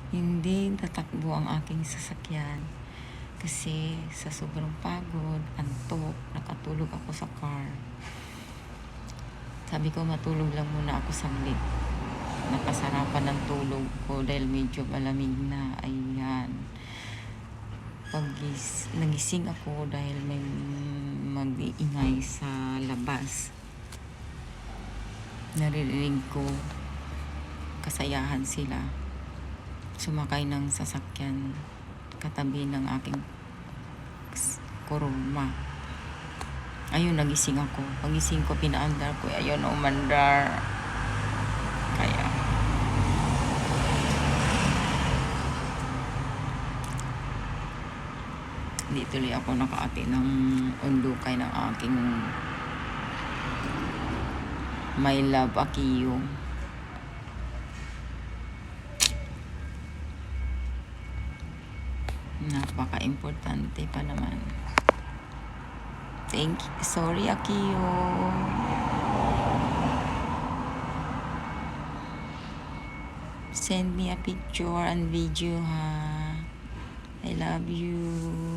Hindi tatakbo ang aking sasakyan kasi sa sobrang pagod, antok, nakatulog ako sa car. Sabi ko matulog lang muna ako saglit. Nakasarapan ng tulog ko dahil medyo malamig na. Ayan. Nagising ako dahil may mag-iingay sa labas. Naririnig ko kasayahan sila. Sumakay ng sasakyan katabi ng aking kuruma. Ayun, nagising ako. Pagising ko, pinaandar ko. Ayun, umandar. Kaya hindi tuloy ako nakaati ng undukay ng aking my love Akiyo. Napaka-importante pa naman. Thank you. Sorry, Akiyo. Send me a picture and video, ha. I love you.